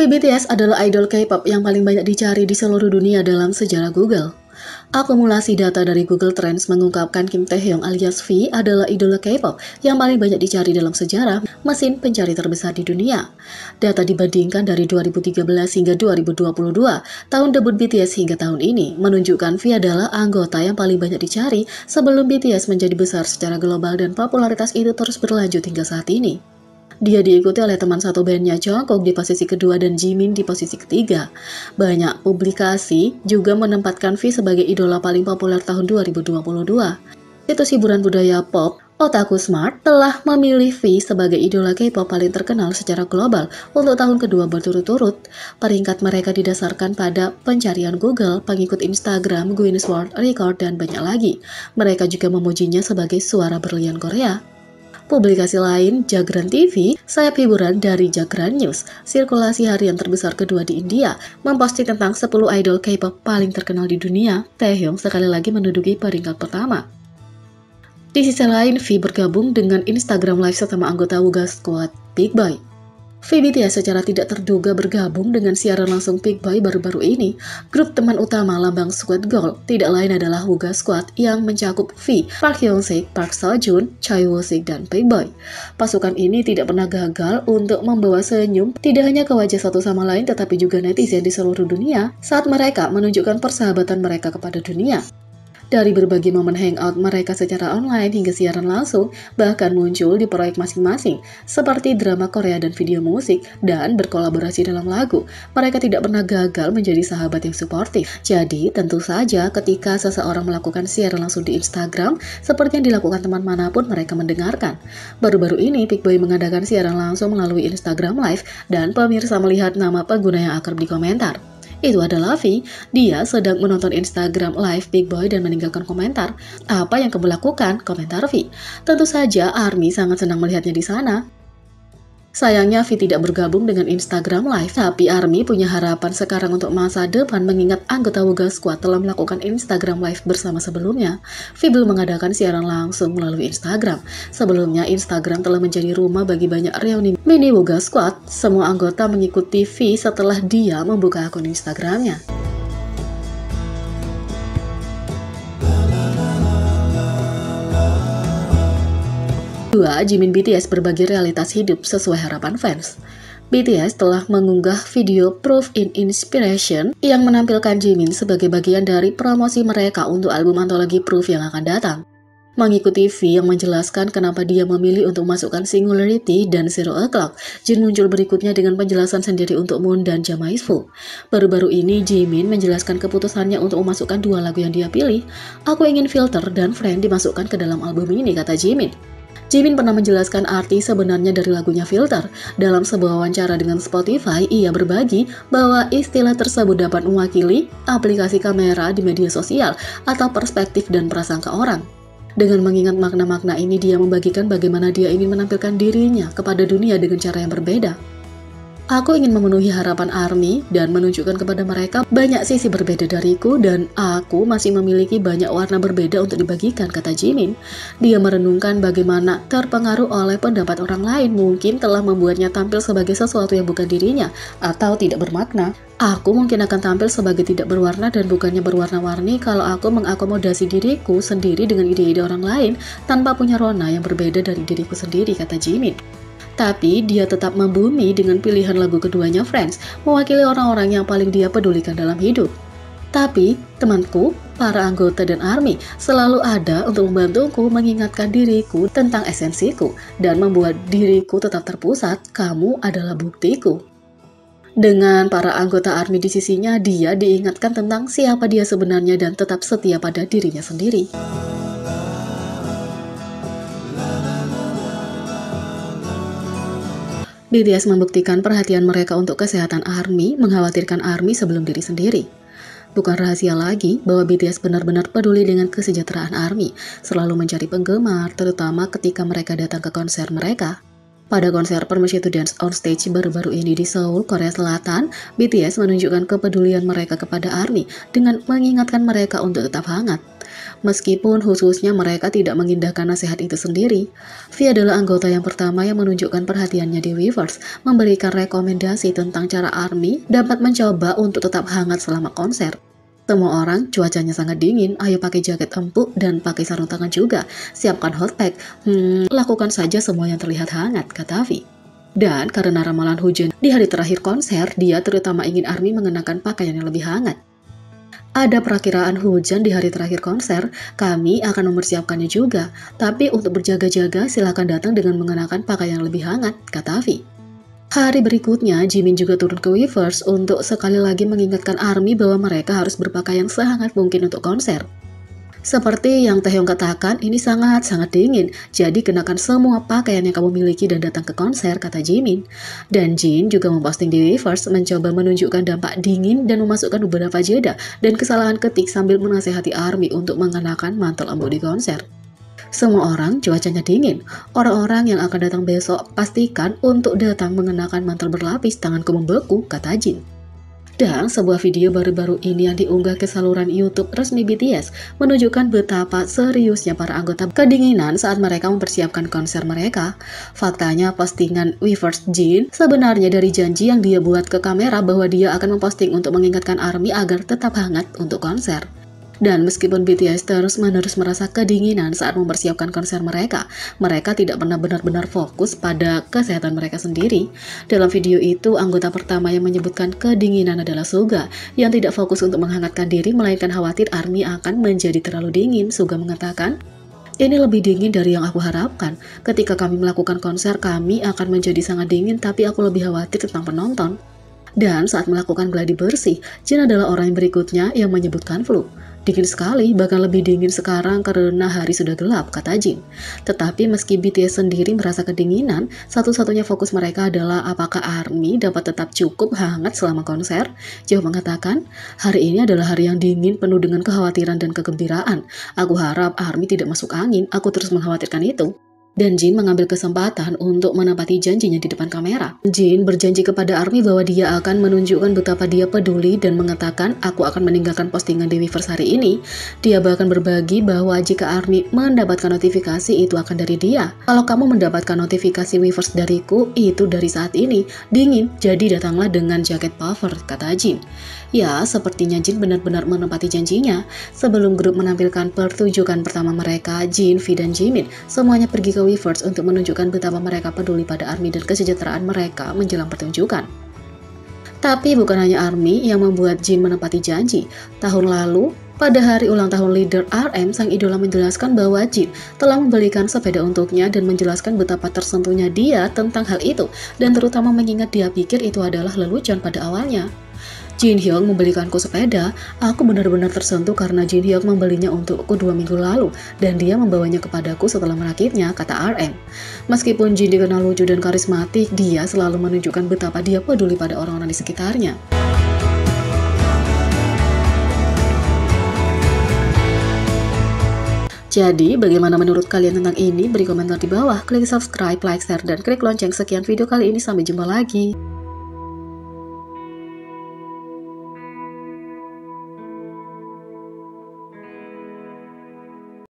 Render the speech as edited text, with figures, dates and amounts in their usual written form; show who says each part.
Speaker 1: BTS adalah idol K-pop yang paling banyak dicari di seluruh dunia dalam sejarah Google. Akumulasi data dari Google Trends mengungkapkan Kim Taehyung alias V adalah idola K-pop yang paling banyak dicari dalam sejarah mesin pencari terbesar di dunia. Data dibandingkan dari 2013 hingga 2022, tahun debut BTS hingga tahun ini, menunjukkan V adalah anggota yang paling banyak dicari sebelum BTS menjadi besar secara global dan popularitas itu terus berlanjut hingga saat ini. Dia diikuti oleh teman satu bandnya Jungkook di posisi kedua dan Jimin di posisi ketiga. Banyak publikasi juga menempatkan V sebagai idola paling populer tahun 2022. Situs hiburan budaya pop, Otaku Smart telah memilih V sebagai idola K-pop paling terkenal secara global untuk tahun kedua berturut-turut. Peringkat mereka didasarkan pada pencarian Google, pengikut Instagram, Guinness World Record, dan banyak lagi. Mereka juga memujinya sebagai suara berlian Korea. Publikasi lain, Jagran TV, sayap hiburan dari Jagran News, sirkulasi harian terbesar kedua di India, memposting tentang 10 idol K-pop paling terkenal di dunia. Taehyung sekali lagi menduduki peringkat pertama. Di sisi lain, V bergabung dengan Instagram Live sesama anggota Wuga Squad Big Boy. V BTS secara tidak terduga bergabung dengan siaran langsung Big Boy baru-baru ini. Grup teman utama lambang Squad Gold tidak lain adalah Wuga Squad yang mencakup V, Park Hyung-sik, Park Seo-joon, Choi Woo-sik, dan Big Boy. Pasukan ini tidak pernah gagal untuk membawa senyum tidak hanya ke wajah satu sama lain tetapi juga netizen di seluruh dunia saat mereka menunjukkan persahabatan mereka kepada dunia. Dari berbagai momen hangout mereka secara online hingga siaran langsung, bahkan muncul di proyek masing-masing, seperti drama Korea dan video musik, dan berkolaborasi dalam lagu. Mereka tidak pernah gagal menjadi sahabat yang suportif. Jadi, tentu saja ketika seseorang melakukan siaran langsung di Instagram, seperti yang dilakukan teman manapun mereka mendengarkan. Baru-baru ini, Big Boy mengadakan siaran langsung melalui Instagram Live, dan pemirsa melihat nama pengguna yang akrab di komentar. Itu adalah V. Dia sedang menonton Instagram Live Big Boy dan meninggalkan komentar. Apa yang kamu lakukan? Komentar V. Tentu saja ARMY sangat senang melihatnya di sana. Sayangnya V tidak bergabung dengan Instagram Live, tapi ARMY punya harapan sekarang untuk masa depan mengingat anggota Wuga Squad telah melakukan Instagram Live bersama sebelumnya. V belum mengadakan siaran langsung melalui Instagram. Sebelumnya Instagram telah menjadi rumah bagi banyak reuni mini Wuga Squad. Semua anggota mengikuti V setelah dia membuka akun Instagramnya. Kedua, Jimin BTS berbagi realitas hidup sesuai harapan fans. BTS telah mengunggah video Proof in Inspiration yang menampilkan Jimin sebagai bagian dari promosi mereka untuk album antologi Proof yang akan datang. Mengikuti V yang menjelaskan kenapa dia memilih untuk masukkan Singularity dan Zero O'Clock, Jin muncul berikutnya dengan penjelasan sendiri untuk Moon dan Jamaisfu. Baru-baru ini Jimin menjelaskan keputusannya untuk memasukkan dua lagu yang dia pilih. Aku ingin Filter dan Friend dimasukkan ke dalam album ini, kata Jimin. Jimin pernah menjelaskan arti sebenarnya dari lagunya Filter. Dalam sebuah wawancara dengan Spotify, ia berbagi bahwa istilah tersebut dapat mewakili aplikasi kamera di media sosial atau perspektif dan prasangka orang. Dengan mengingat makna-makna ini, dia membagikan bagaimana dia ingin menampilkan dirinya kepada dunia dengan cara yang berbeda. Aku ingin memenuhi harapan ARMY dan menunjukkan kepada mereka banyak sisi berbeda dariku dan aku masih memiliki banyak warna berbeda untuk dibagikan, kata Jimin. Dia merenungkan bagaimana terpengaruh oleh pendapat orang lain mungkin telah membuatnya tampil sebagai sesuatu yang bukan dirinya atau tidak bermakna. Aku mungkin akan tampil sebagai tidak berwarna dan bukannya berwarna-warni kalau aku mengakomodasi diriku sendiri dengan ide-ide orang lain tanpa punya rona yang berbeda dari diriku sendiri, kata Jimin. Tapi dia tetap membumi dengan pilihan lagu keduanya Friends, mewakili orang-orang yang paling dia pedulikan dalam hidup. Tapi, temanku, para anggota dan ARMY selalu ada untuk membantuku mengingatkan diriku tentang esensiku dan membuat diriku tetap terpusat. Kamu adalah buktiku. Dengan para anggota ARMY di sisinya, dia diingatkan tentang siapa dia sebenarnya dan tetap setia pada dirinya sendiri. BTS membuktikan perhatian mereka untuk kesehatan ARMY, mengkhawatirkan ARMY sebelum diri sendiri. Bukan rahasia lagi bahwa BTS benar-benar peduli dengan kesejahteraan ARMY, selalu mencari penggemar, terutama ketika mereka datang ke konser mereka. Pada konser Permission to Dance on Stage baru-baru ini di Seoul, Korea Selatan, BTS menunjukkan kepedulian mereka kepada ARMY dengan mengingatkan mereka untuk tetap hangat. Meskipun khususnya mereka tidak mengindahkan nasihat itu sendiri, V adalah anggota yang pertama yang menunjukkan perhatiannya di Weverse, memberikan rekomendasi tentang cara ARMY dapat mencoba untuk tetap hangat selama konser. Semua orang, cuacanya sangat dingin, ayo pakai jaket empuk dan pakai sarung tangan juga. Siapkan hot pack, lakukan saja semua yang terlihat hangat, kata V. Dan karena ramalan hujan di hari terakhir konser, dia terutama ingin ARMY mengenakan pakaian yang lebih hangat. Ada perakiraan hujan di hari terakhir konser, kami akan mempersiapkannya juga. Tapi untuk berjaga-jaga, silakan datang dengan mengenakan pakaian yang lebih hangat, kata V. Hari berikutnya, Jimin juga turun ke Weverse untuk sekali lagi mengingatkan ARMY bahwa mereka harus berpakaian sehangat mungkin untuk konser. Seperti yang Taehyung katakan, ini sangat-sangat dingin, jadi kenakan semua pakaian yang kamu miliki dan datang ke konser, kata Jimin. Dan Jin juga memposting di Weverse mencoba menunjukkan dampak dingin dan memasukkan beberapa jeda dan kesalahan ketik sambil menasehati ARMY untuk mengenakan mantel empuk di konser. Semua orang, cuacanya dingin. Orang-orang yang akan datang besok pastikan untuk datang mengenakan mantel berlapis, tanganku membeku, kata Jin. Dan sebuah video baru-baru ini yang diunggah ke saluran YouTube resmi BTS menunjukkan betapa seriusnya para anggota kedinginan saat mereka mempersiapkan konser mereka. Faktanya postingan Weverse Jin sebenarnya dari janji yang dia buat ke kamera bahwa dia akan memposting untuk mengingatkan ARMY agar tetap hangat untuk konser. Dan meskipun BTS terus-menerus merasa kedinginan saat mempersiapkan konser mereka tidak pernah benar-benar fokus pada kesehatan mereka sendiri. Dalam video itu, anggota pertama yang menyebutkan kedinginan adalah Suga, yang tidak fokus untuk menghangatkan diri, melainkan khawatir ARMY akan menjadi terlalu dingin. Suga mengatakan, "Ini lebih dingin dari yang aku harapkan. Ketika kami melakukan konser, kami akan menjadi sangat dingin, tapi aku lebih khawatir tentang penonton." Dan saat melakukan gladi bersih, Jin adalah orang yang berikutnya yang menyebutkan flu. Dingin sekali, bahkan lebih dingin sekarang karena hari sudah gelap, kata Jin. Tetapi meski BTS sendiri merasa kedinginan, satu-satunya fokus mereka adalah apakah ARMY dapat tetap cukup hangat selama konser. Jo mengatakan, hari ini adalah hari yang dingin penuh dengan kekhawatiran dan kegembiraan. Aku harap ARMY tidak masuk angin, aku terus mengkhawatirkan itu. Dan Jin mengambil kesempatan untuk menepati janjinya di depan kamera. Jin berjanji kepada ARMY bahwa dia akan menunjukkan betapa dia peduli dan mengatakan, aku akan meninggalkan postingan di Weverse hari ini. Dia bahkan berbagi bahwa jika ARMY mendapatkan notifikasi itu akan dari dia. Kalau kamu mendapatkan notifikasi Weverse dariku, itu dari saat ini. Dingin, jadi datanglah dengan jaket puffer, kata Jin. Ya, sepertinya Jin benar-benar menepati janjinya. Sebelum grup menampilkan pertunjukan pertama mereka, Jin, V, dan Jimin semuanya pergi ke Weverse untuk menunjukkan betapa mereka peduli pada ARMY dan kesejahteraan mereka menjelang pertunjukan. Tapi bukan hanya ARMY yang membuat Jin menepati janji. Tahun lalu, pada hari ulang tahun leader RM, sang idola menjelaskan bahwa Jin telah membelikan sepeda untuknya dan menjelaskan betapa tersentuhnya dia tentang hal itu, dan terutama mengingat dia pikir itu adalah lelucon pada awalnya. Jin Hyuk membelikanku sepeda, aku benar-benar tersentuh karena Jin Hyuk membelinya untukku 2 minggu lalu dan dia membawanya kepadaku setelah merakitnya, kata RM. Meskipun Jin dikenal lucu dan karismatik, dia selalu menunjukkan betapa dia peduli pada orang-orang di sekitarnya. Jadi, bagaimana menurut kalian tentang ini? Beri komentar di bawah, klik subscribe, like, share, dan klik lonceng. Sekian video kali ini, sampai jumpa lagi.